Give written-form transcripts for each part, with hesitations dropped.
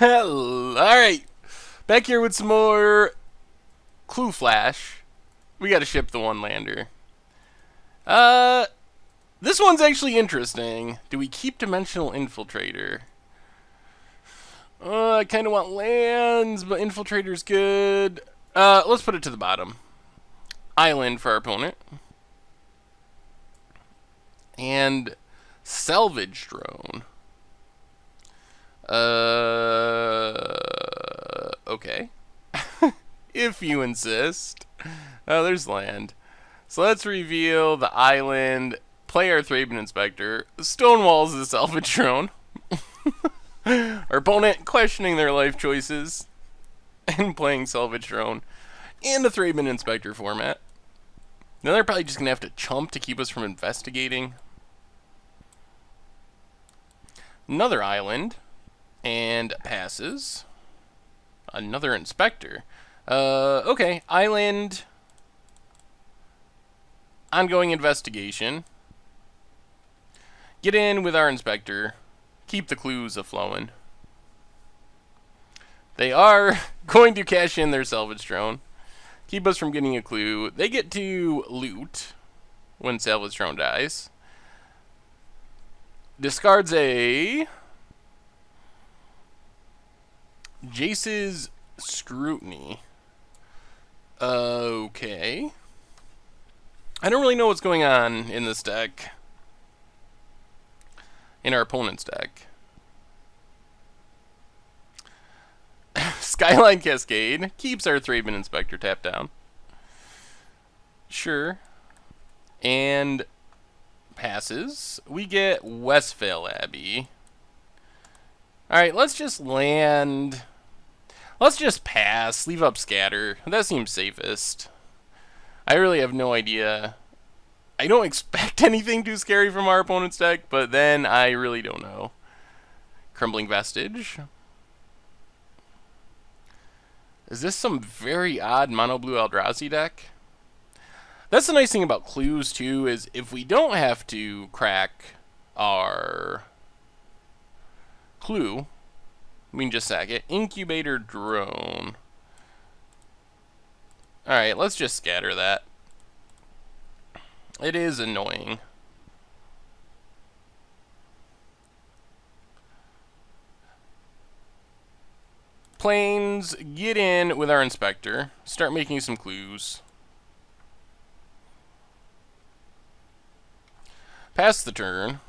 Alright. Back here with some more Clue Flash. We gotta ship the one lander. This one's actually interesting. Do we keep Dimensional Infiltrator? I kind of want lands, but Infiltrator's good. Let's put it to the bottom. Island for our opponent. And Salvage Drone. Okay. If you insist. Oh, there's land. So let's reveal the island, play our Thraben Inspector, Stonewall's the Salvage Drone. Our opponent questioning their life choices and playing Salvage Drone in the Thraben Inspector format. Now they're probably just going to have to chump to keep us from investigating. Another island. And passes. Another Inspector. Okay. Island. Ongoing investigation. Get in with our Inspector. Keep the clues a-flowing. They are going to cash in their Salvage Drone. Keep us from getting a clue. They get to loot when Salvage Drone dies. Discards a Jace's Scrutiny. Okay. I don't really know what's going on in this deck. In our opponent's deck. Skyline Cascade keeps our Thraben Inspector tapped down. Sure. And passes. We get Westvale Abbey. Alright, let's just land. Let's just pass. Leave up Scatter. That seems safest. I really have no idea. I don't expect anything too scary from our opponent's deck, but then I really don't know. Crumbling Vestige. Is this some very odd mono blue Eldrazi deck? That's the nice thing about clues too, is if we don't have to crack our clue, we can just sack it. Incubator Drone. Alright, let's just scatter that. It is annoying. Planes, get in with our Inspector. Start making some clues. Pass the turn.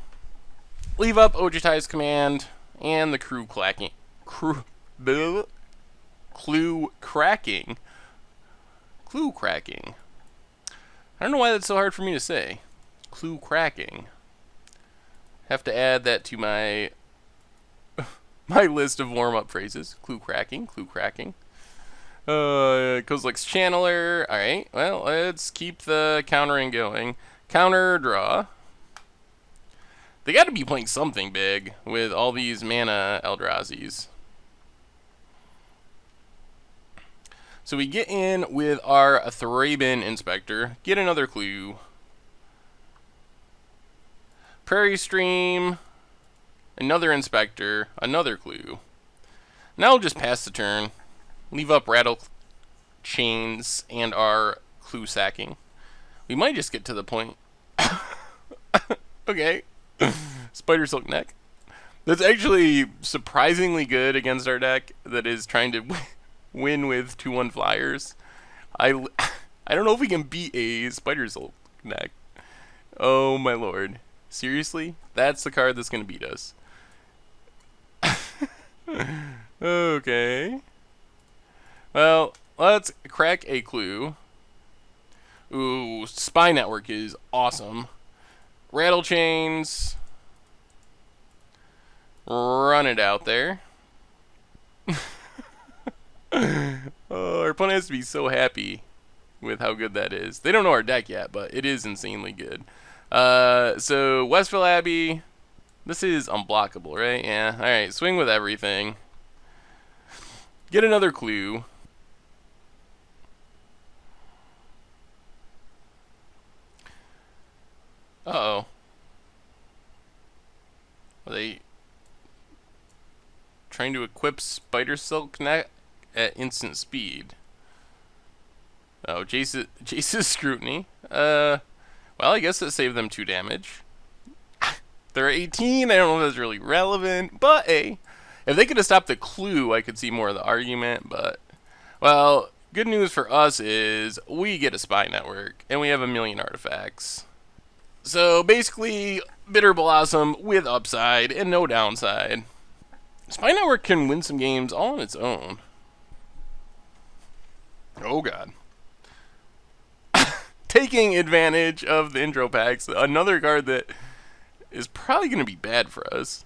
Leave up Ojutai's Command and the clue cracking. Clue cracking. I don't know why that's so hard for me to say. Clue cracking. Have to add that to my my list of warm-up phrases. Clue cracking. Kozilek's Channeler. Alright, well, let's keep the countering going. Counter draw. They gotta be playing something big with all these mana Eldrazi's. So we get in with our Thraben Inspector. Get another clue. Prairie Stream. Another Inspector. Another clue. Now we'll just pass the turn. Leave up Rattle Chains and our clue sacking. We might just get to the point. Okay. Spidersilk Net. That's actually surprisingly good against our deck that is trying to win with 2/1 flyers. I don't know if we can beat a Spidersilk Net. Oh my lord. Seriously? That's the card that's going to beat us. Okay. Well, let's crack a clue. Ooh, Spy Network is awesome. Rattle Chains. Run it out there. Oh, our opponent has to be so happy with how good that is. They don't know our deck yet, but it is insanely good. So, Westvale Abbey. This is unblockable, right? Yeah. Alright, swing with everything. Get another clue. Uh-oh. Are they trying to equip Spidersilk Net at instant speed. Oh, Jace's Scrutiny. Well, I guess it saved them 2 damage. They're 18, I don't know if that's really relevant, but hey, if they could have stopped the clue, I could see more of the argument, but, well, good news for us is we get a spy network, and we have 1,000,000 artifacts. So, basically, Bitter Blossom with upside and no downside. Spy network can win some games all on its own. Oh god. Taking advantage of the intro packs, another card that is probably going to be bad for us.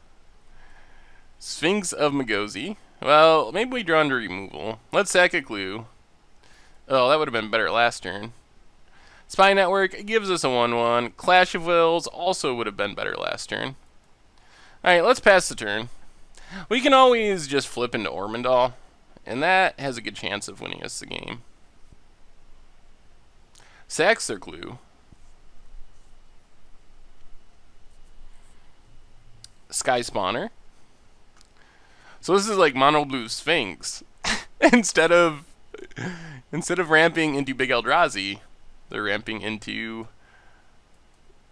Sphinx of Magosi. Well, maybe we draw under removal. Let's sack a clue. Oh, that would have been better last turn. Spy Network gives us a 1/1. Clash of Wills also would have been better last turn. Alright, let's pass the turn. We can always just flip into Ormondal, and that has a good chance of winning us the game. Sacks their clue. Sky Spawner. So this is like Mono Blue Sphinx. instead of ramping into Big Eldrazi, they're ramping into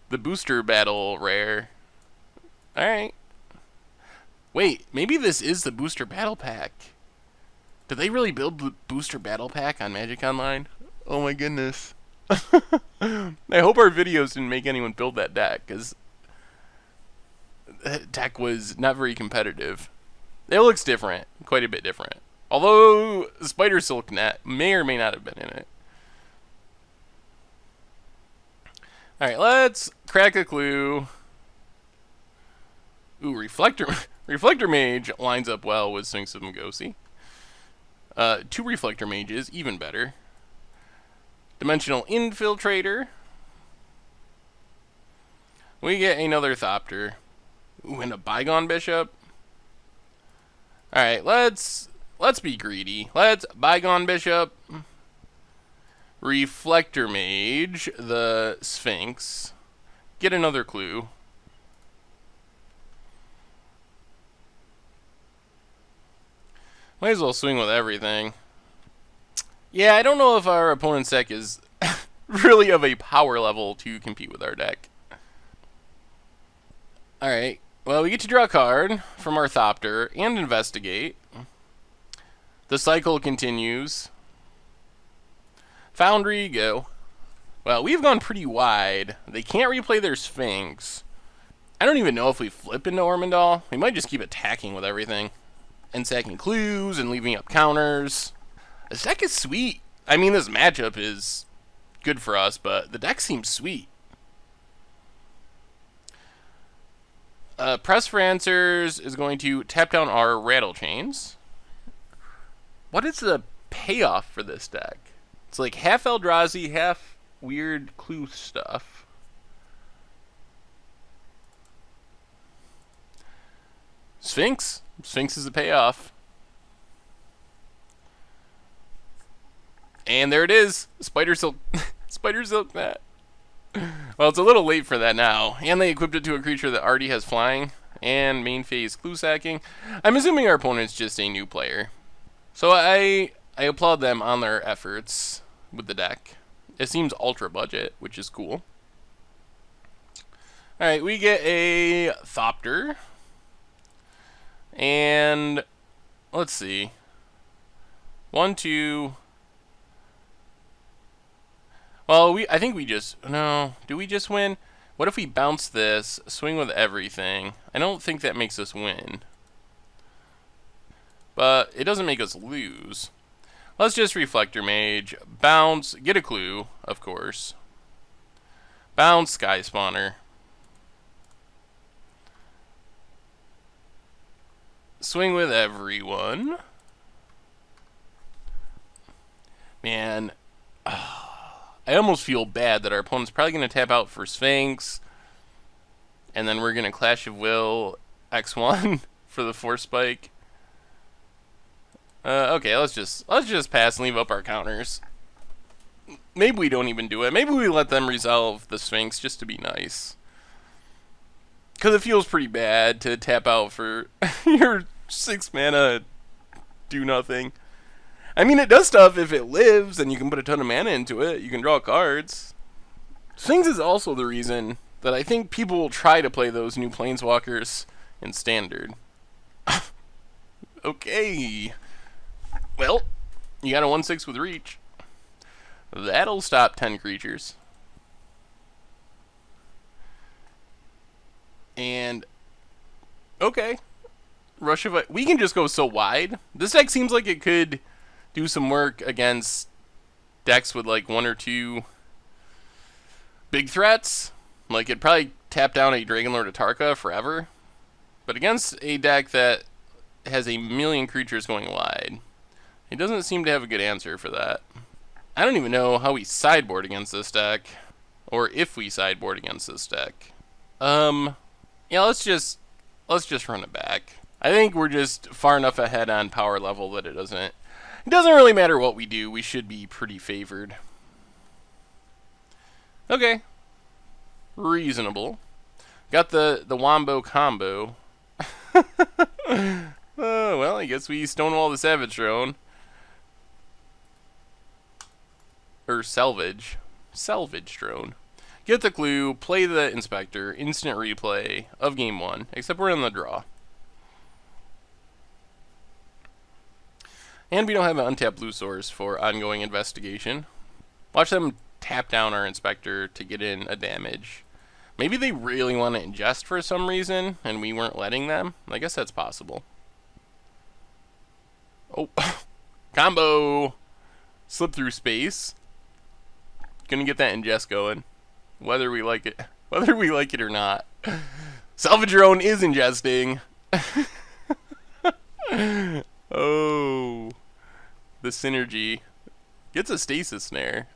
the booster battle rare. Alright. Wait, maybe this is the booster battle pack. Did they really build the booster battle pack on Magic Online? Oh my goodness. I hope our videos didn't make anyone build that deck, because that deck was not very competitive. It looks different, quite a bit different. Although Spidersilk Net may or may not have been in it. Alright, let's crack a clue. Ooh, Reflector Mage lines up well with Sphinx of Magosi. 2 Reflector Mages, even better. Dimensional Infiltrator. We get another Thopter. Ooh, and a Bygone Bishop. Alright, let's be greedy. Let's Bygone Bishop. Reflector Mage, the Sphinx. Get another clue. Might as well swing with everything. Yeah, I don't know if our opponent's deck is really of a power level to compete with our deck. Alright, well, we get to draw a card from our Thopter and investigate. The cycle continues. Foundry, go. Well, we've gone pretty wide. They can't replay their Sphinx. I don't even know if we flip into Ormondal. We might just keep attacking with everything. And sacking clues and leaving up counters. This deck is sweet. I mean, this matchup is good for us, but the deck seems sweet. Press for Answers is going to tap down our Rattle Chains. What is the payoff for this deck? It's like half Eldrazi, half weird clue stuff. Sphinx. Sphinx is the payoff. And there it is. Spidersilk Net. Well, it's a little late for that now. And they equipped it to a creature that already has flying and main phase clue sacking. I'm assuming our opponent's just a new player. So I applaud them on their efforts with the deck. It seems ultra budget, which is cool. Alright, we get a Thopter. And let's see. 1, 2. Well, I think we just... No. Do we just win? What if we bounce this, swing with everything? I don't think that makes us win. But it doesn't make us lose. Let's just Reflector Mage. Bounce. Get a clue, of course. Bounce Sky Spawner. Swing with everyone. Man. I almost feel bad that our opponent's probably going to tap out for Sphinx. And then we're going to Clash of Will X1 for the Force Spike. Okay, let's just pass and leave up our counters. Maybe we don't even do it. Maybe we let them resolve the Sphinx just to be nice. Because it feels pretty bad to tap out for your 6 mana, do nothing. I mean, it does stuff if it lives, and you can put a ton of mana into it. You can draw cards. Sphinx is also the reason that I think people will try to play those new Planeswalkers in Standard. Okay. Well, you got a 1/6 with reach. That'll stop 10 creatures. And, okay. Rush of... We can just go so wide. This deck seems like it could do some work against decks with like 1 or 2 big threats. Like, it'd probably tap down a Dragonlord Atarka forever. But against a deck that has a million creatures going wide, it doesn't seem to have a good answer for that. I don't even know how we sideboard against this deck, or if we sideboard against this deck. Yeah, let's just run it back. I think we're just far enough ahead on power level that it doesn't really matter what we do. We should be pretty favored. Okay. Reasonable. Got the Wombo combo. Well, I guess we Stonewall the Savage Drone. Or Salvage Drone. Get the clue, play the Inspector, instant replay of game 1, except we're in the draw. And we don't have an untapped blue source for ongoing investigation. Watch them tap down our Inspector to get in a damage. Maybe they really want to ingest for some reason, and we weren't letting them. I guess that's possible. Oh, combo! Slip through space. Gonna get that ingest going. Whether we like it or not. Salvage Drone is ingesting. Oh, the synergy gets a Stasis Snare,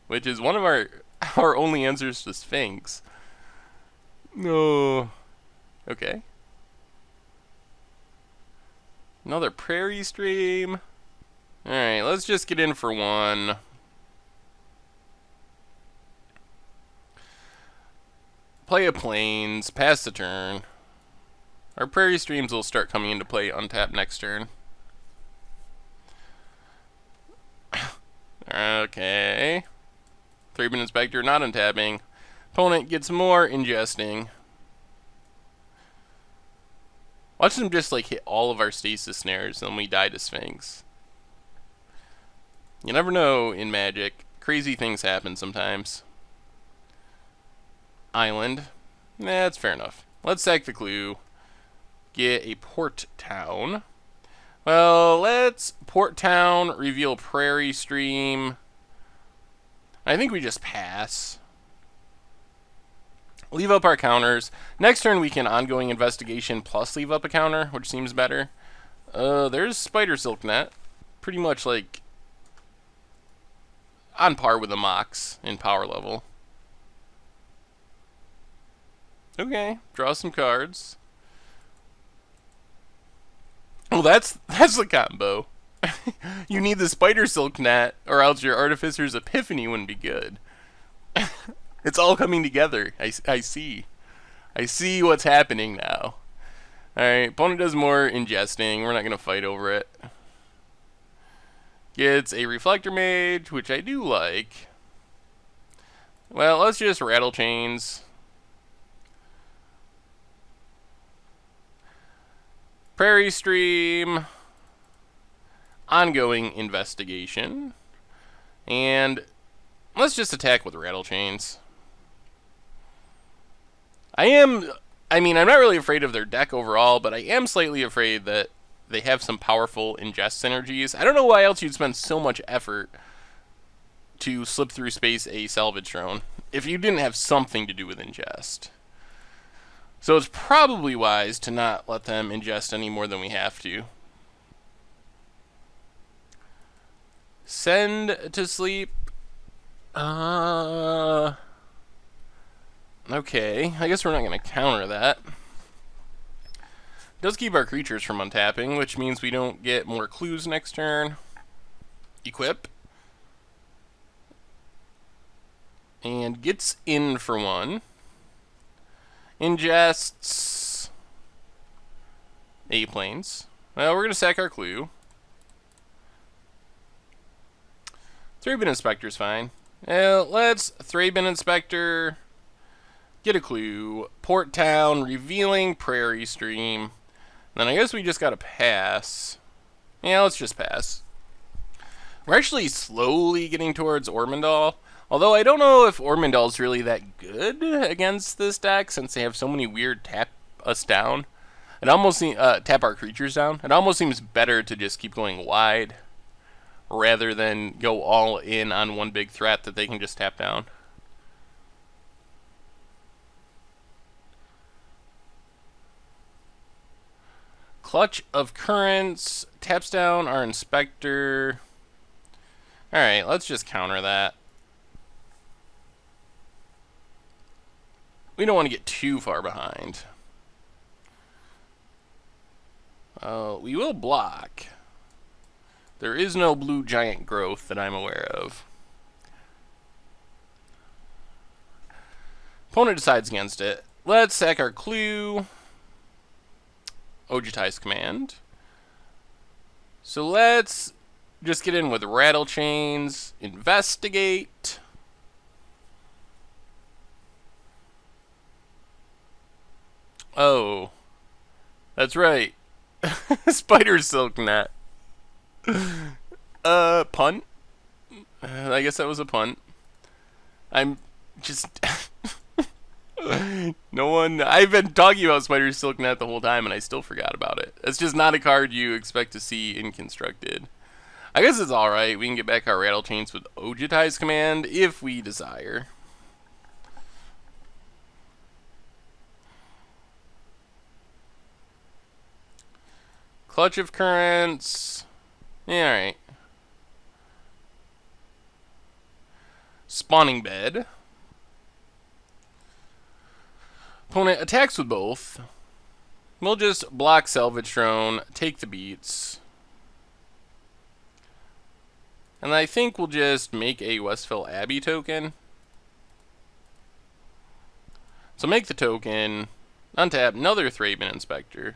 which is one of our only answers to Sphinx. No. Okay. Another Prairie Stream. Alright, let's just get in for one. Play a Plains, pass the turn. Our Prairie Streams will start coming into play untapped next turn. Okay. 3-man Inspector not untapping. Opponent gets more ingesting. Watch them just like hit all of our Stasis Snares and then we die to Sphinx. You never know in Magic. Crazy things happen sometimes. Island. That's fair enough. Let's sack the clue. Get a Port Town. Well, let's Port Town, reveal Prairie Stream. I think we just pass. Leave up our counters. Next turn we can ongoing investigation plus leave up a counter, which seems better. There's Spidersilk Net. Pretty much like on par with the Mox in power level. Okay, draw some cards. Well, that's the combo. You need the Spidersilk Net, or else your Artificer's Epiphany wouldn't be good. It's all coming together. I see. I see what's happening now. Alright, opponent does more ingesting. We're not going to fight over it. Gets a Reflector Mage, which I do like. Well, let's just Rattle Chains. Prairie Stream. Ongoing investigation. And let's just attack with Rattle Chains. I'm not really afraid of their deck overall, but I am slightly afraid that they have some powerful ingest synergies. I don't know why else you'd spend so much effort to slip through space a Salvage Drone if you didn't have something to do with ingest. So it's probably wise to not let them ingest any more than we have to. Send to sleep. Okay, I guess we're not going to counter that. Does keep our creatures from untapping, which means we don't get more clues next turn. Equip. And gets in for one. Ingests a Plains. Well, we're going to sack our clue. 3-bin inspector's fine. Well, let's 3-bin inspector. Get a clue. Port town, revealing prairie stream. Then I guess we just gotta pass. Yeah, let's just pass. We're actually slowly getting towards Ormondal. Although I don't know if Ormondal's really that good against this deck since they have so many weird tap us down. It almost seems, tap our creatures down. It almost seems better to just keep going wide rather than go all in on one big threat that they can just tap down. Clutch of Currents taps down our inspector. Alright, let's just counter that. We don't want to get too far behind. We will block. There is no blue giant growth that I'm aware of. Opponent decides against it. Let's sack our clue. Ojutai's command. So let's just get in with rattle chains. Investigate. Oh, that's right. Spidersilk Net. Punt? I guess that was a punt. I'm just... No one... I've been talking about Spidersilk Net the whole time, and I still forgot about it. It's just not a card you expect to see in Constructed. I guess it's alright. We can get back our Rattle Chains with Ojutai's command if we desire. Clutch of Currents. Yeah, alright. Spawning Bed. Opponent attacks with both. We'll just block Salvage Drone, take the beats. And I think we'll just make a Westville Abbey token. So make the token, untap another 3-bin inspector.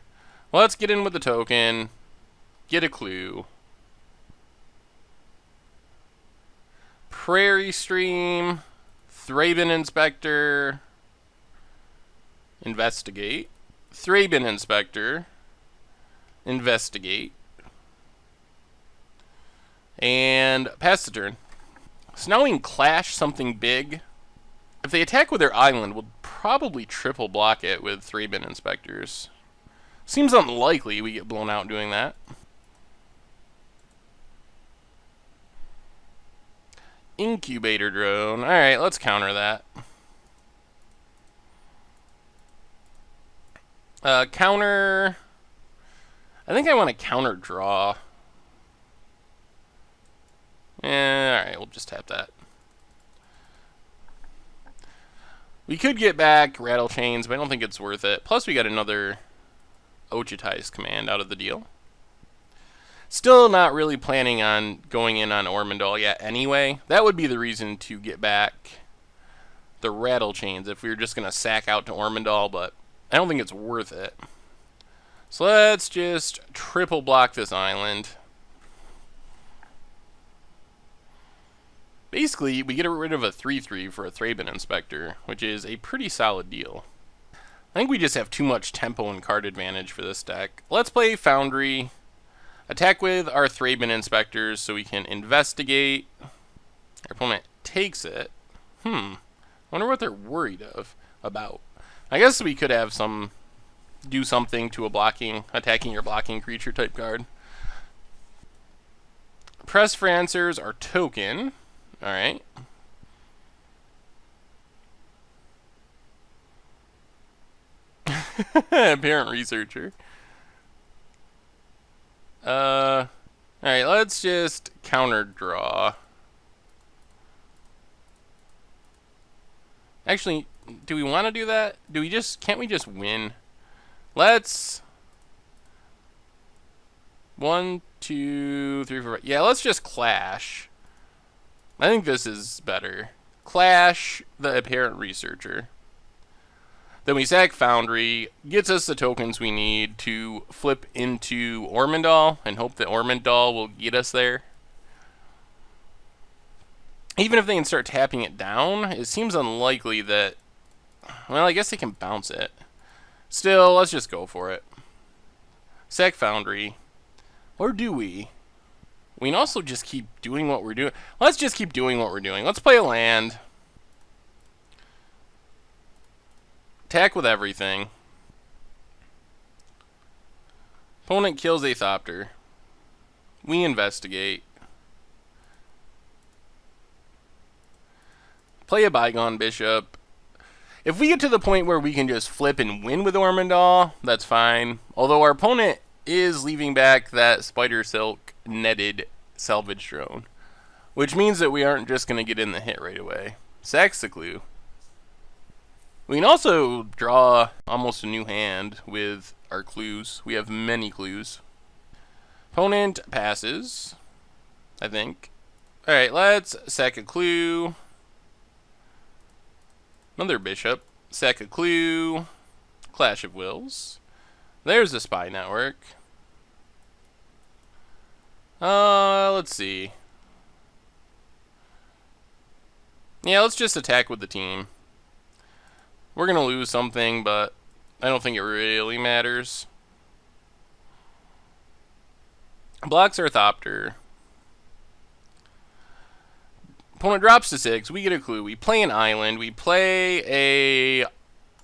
Well, let's get in with the token, get a clue. Prairie Stream, 3-bin inspector, investigate, 3-bin inspector, investigate, and pass the turn. So now we can clash something big. If they attack with their island, we'll probably triple block it with 3-bin inspectors. Seems unlikely we get blown out doing that. Incubator drone. Alright, let's counter that. Counter... I think I want to counter draw. Alright, we'll just tap that. We could get back Rattle Chains, but I don't think it's worth it. Plus we got another Ojutai's command out of the deal. Still not really planning on going in on Ormondal yet anyway. That would be the reason to get back the Rattle Chains if we were just going to sack out to Ormondal, but I don't think it's worth it. So let's just triple block this island. Basically, we get rid of a 3/3 for a 3-bin inspector, which is a pretty solid deal. I think we just have too much tempo and card advantage for this deck. Let's play Foundry. Attack with our 3-bin inspectors so we can investigate. Our opponent takes it. Wonder what they're worried about. I guess we could have do something to a attacking your blocking creature type card. Press for answers, our token. Alright. Apparent researcher. Alright, let's just counter draw. Actually, do we want to do that? Can't we just win? Let's 1, 2, 3, 4. Yeah, let's just clash. I think this is better. Clash the apparent researcher. Then we sack Foundry, gets us the tokens we need to flip into Ormondal and hope that Ormondal will get us there. Even if they can start tapping it down, it seems unlikely that... Well, I guess they can bounce it. Still, let's just go for it. Sack Foundry. Or do we? We can also just keep doing what we're doing. Let's just keep doing what we're doing. Let's play a land. Attack with everything. Opponent kills a Thopter. We investigate. Play a Bygone Bishop. If we get to the point where we can just flip and win with Ormondal, that's fine. Although our opponent is leaving back that Spidersilk netted salvage drone, which means that we aren't just going to get in the hit right away. Sacks the clue. We can also draw almost a new hand with our clues. We have many clues. Opponent passes, I think. Alright, let's sack a clue. Another bishop. Sack a clue. Clash of Wills. There's the spy network. Let's see. Yeah, let's just attack with the team. We're gonna lose something, but I don't think it really matters. Blocks our Thopter. Opponent drops to 6. We get a clue. We play an island. We play a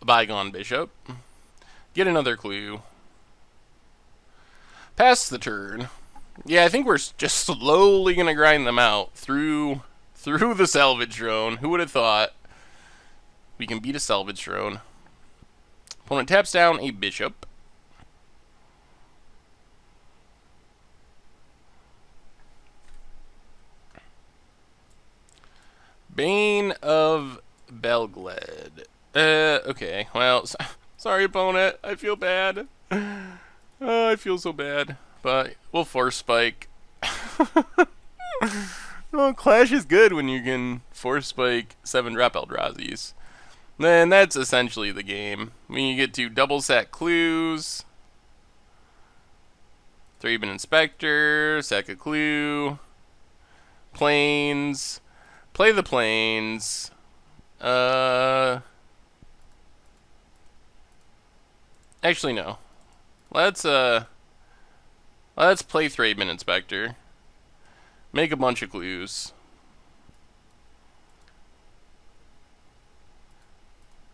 Bygone Bishop. Get another clue. Pass the turn. Yeah, I think we're just slowly going to grind them out through the salvage drone. Who would have thought we can beat a salvage drone? Opponent taps down a bishop. Bane of Belgled. Okay. Well, sorry, opponent. I feel bad. I feel so bad. But we'll force spike. Oh, Clash is good when you can force spike 7-drop Eldrazi's. Then that's essentially the game. When you get to double sack clues, 3-bin Inspector, sack a clue, planes. Play the planes. Actually, no. Let's play 3-bin Inspector. Make a bunch of clues.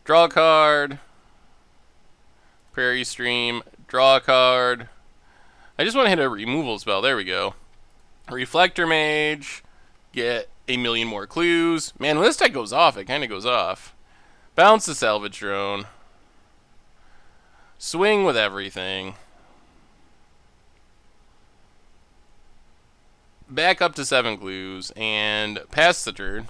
Draw a card. Prairie Stream. Draw a card. I just want to hit a removal spell. There we go. Reflector Mage. Get a million more clues. Man, when this deck goes off, it kind of goes off. Bounce the salvage drone. Swing with everything. Back up to 7 clues and pass the turn.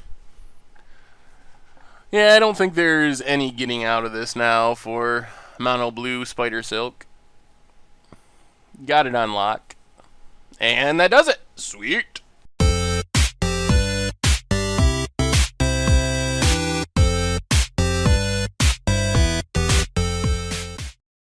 Yeah, I don't think there's any getting out of this now for Mono Blue Spidersilk. Got it on lock. And that does it. Sweet.